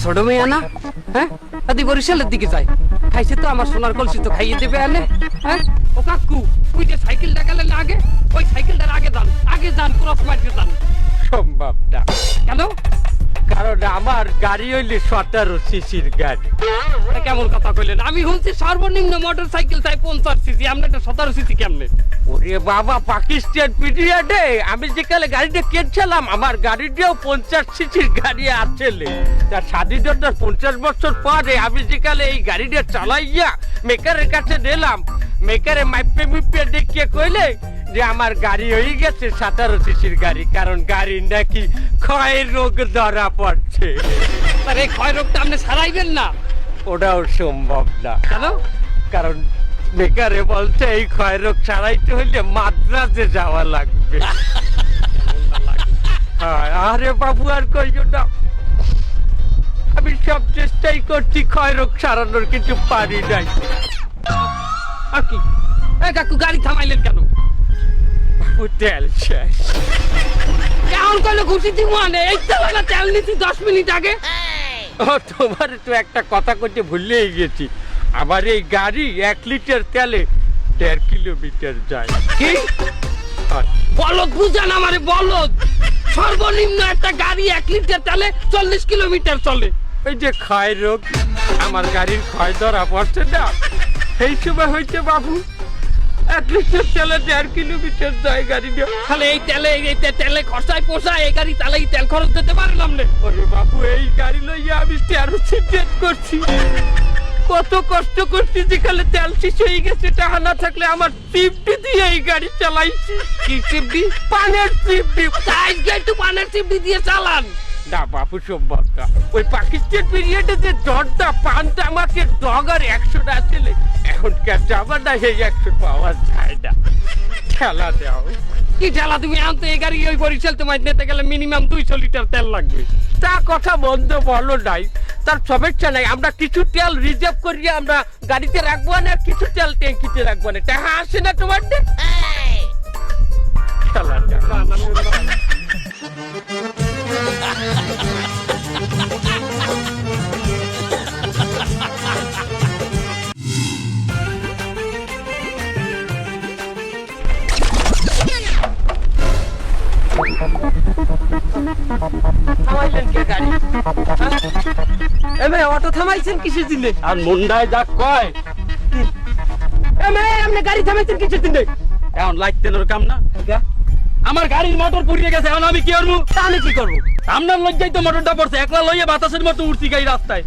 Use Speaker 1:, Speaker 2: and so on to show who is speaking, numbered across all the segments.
Speaker 1: ছোট মেয়ে না, হ্যাঁ আদি বরিশালের দিকে যায়, খাইছে তো আমার সোনার কলসি তো খাইয়ে দেবে আনে। হ্যাঁ ও কাকু, ওই যে সাইকেলটা গেলেন আগে, ওই সাইকেলটার আগে যান ক্রস মারতে যান।
Speaker 2: সম্ভব না,
Speaker 1: কেন?
Speaker 2: কারণ আমার গাড়ি হইলে 17 সিসির গাড়ি।
Speaker 1: কেমন কথা কইলেন? আমি শুনছি সর্বনিম্ন মোটর সাইকেল চাই 50 সিসি, আপনার 17 সিসি কেমনে?
Speaker 2: ওরে বাবা, পাকিস্তান পিরিয়ডে আমি যেকালে গাড়িটা কিনছিলাম, আমার গাড়িটাও 50 সিসির গাড়ি আছে। তার স্বাধীনতার 50 বছর পরে আমি যেকালে এই গাড়িটা চালাইয়া মেকারের কাছে নিলাম, মেকারে মাইপে দেখিয়ে কইলে যে আমার গাড়ি হয়ে গেছে 17 সিসির গাড়ি, কারণ গাড়ির নাকি ক্ষয় রোগ ধরা পড়ছে।
Speaker 1: আর এই ক্ষয় রোগটা আপনি সারাইবেন না?
Speaker 2: ওটাও সম্ভব না।
Speaker 1: কেন?
Speaker 2: কারণ বেকারে বলছে এই ক্ষয় রোগ সারাইতে হইলে মাদ্রাজে যাওয়া লাগবে। আরে বাবু আর কইও না, আমি সব চেষ্টাই করছি ক্ষয় রোগ সারানোর, কিন্তু পারি নাই।
Speaker 1: আর কি? এই কাকু, গাড়ি থামাইলেন কেন?
Speaker 2: বাবু তেল শেষ।
Speaker 1: কেমন করলে ঘুষি দিব আনে? এই তো না, তেল নিছি 10 মিনিট আগে।
Speaker 2: ও, তোমার তো একটা কথা কইতে ভুলেই গেছি, আমার এই গাড়ি 1 লিটার তেলে 1.5 কিলোমিটার যায়।
Speaker 1: কি বলদ বুঝান আমারে, বলদ! সর্বনিম্ন একটা গাড়ি 1 লিটার তেলে 40 কিলোমিটার চলে।
Speaker 2: ওই যে ক্ষয় রোগ, আমার গাড়ির ক্ষয় ধরা পড়ছে না, এই সময় হইতে বাবু 1 লিটার তেলে 1.5 কিলোমিটার যায় গাড়িটা।
Speaker 1: তাহলে এই তেলে খরচায় পোষায়, এই গাড়ি তাহলে এই তেল খরচ দিতে পারলাম না।
Speaker 2: ওরে বাবু, এই গাড়ি লইয়া আমি 13 সিট করছি, কত কষ্ট করছি, যেখানে তেল শেষ হয়ে গেছে, টাকা না থাকলে আমার সিফটি দিয়ে এই গাড়ি চালাইছি।
Speaker 1: কি সিফটি?
Speaker 2: পানের সিফটি।
Speaker 1: আজকে একটু পানের সিফটি দিয়ে চালান
Speaker 2: না বাবু, সম্ভবটা ওই পাকিস্তান পিরিয়ডে যে দরটা পানটা আমাকে ডগার 100টা ছিল, এখন যাবার না, সেই 100 পাওয়া যায় না। ঠেলা দাও।
Speaker 1: কি ঠেলা? তুমি আনতে এই গাড়ি ওই বরিশাল তোমায় নিতে গেলে মিনিমাম 200 লিটার তেল লাগবে।
Speaker 2: তা কথা বন্ধ বলো নাই, তার সমস্যা নাই, আমরা কিছু তেল রিজার্ভ করিয়ে আমরা গাড়িতে রাখবো না, কিছু তেল ট্যাঙ্কিতে রাখবো না। টাকা আসে না তোমার? ঠেলা দাও। থামাইলেন কে গাড়ি?
Speaker 1: এমে অটো থামাইছেন কিসের দিনে?
Speaker 2: আর মুন্ডায় যা কয়,
Speaker 1: এমে আপনি গাড়ি থামাইছেন কিসের দিনে?
Speaker 2: এখন লাইট তেলের কাম না, আমার গাড়ির মোটর পুড়িয়ে গেছে, এখন আমি কি করবো?
Speaker 1: আমি কি করবো?
Speaker 2: আপনার লজ্জাই তো মোটরটা পড়ছে, একলা লইয়া বাতাসের মতো উঠছি গাড়ি রাস্তায়।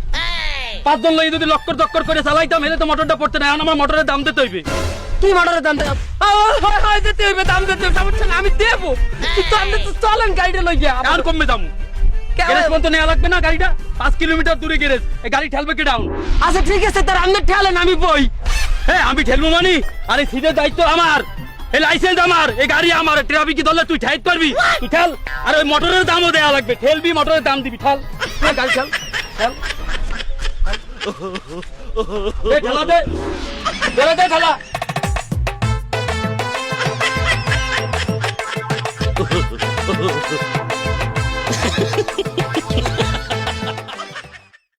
Speaker 2: 5 জন লইয়া যদি লক্কর দক্কর করে চালাইতাম, এলে তো মোটরটা পড়তে না। এখন আমার মোটরের দাম দিতে হইবে।
Speaker 1: কি মোটরের দাম দেব? হয় দিতে হইবে, দাম দিতে হবে, সমস্যা না, আমি দেবো। কিন্তু আপনি তো চলেন গাড়িটা লইয়া।
Speaker 2: আর কমবে দাম, গ্যারেজ পর্যন্ত নেওয়া লাগবে না গাড়িটা? 5 কিলোমিটার দূরে গ্যারেজ, এই গাড়ি ঠেলবে কে ডাউন?
Speaker 1: আচ্ছা ঠিক আছে, তার আপনি ঠেলেন, আমি বই।
Speaker 2: হ্যাঁ, আমি ঠেলবো মানে? আরে সিটের দায়িত্ব আমার, এই লাইসেন্স আমার, এই গাড়ি আমার, ট্রাফিক ধরলে তুই ঠাইট পারবি? তুই ঠেল। আর ওই মোটরের দামও দেওয়া লাগবে, ঠেলবি মোটরের দাম দিবি। ঠেল, গাড়ি ঠেল, ঠেল। ঠেলা দে, ঠেলা দে, ঠেলা।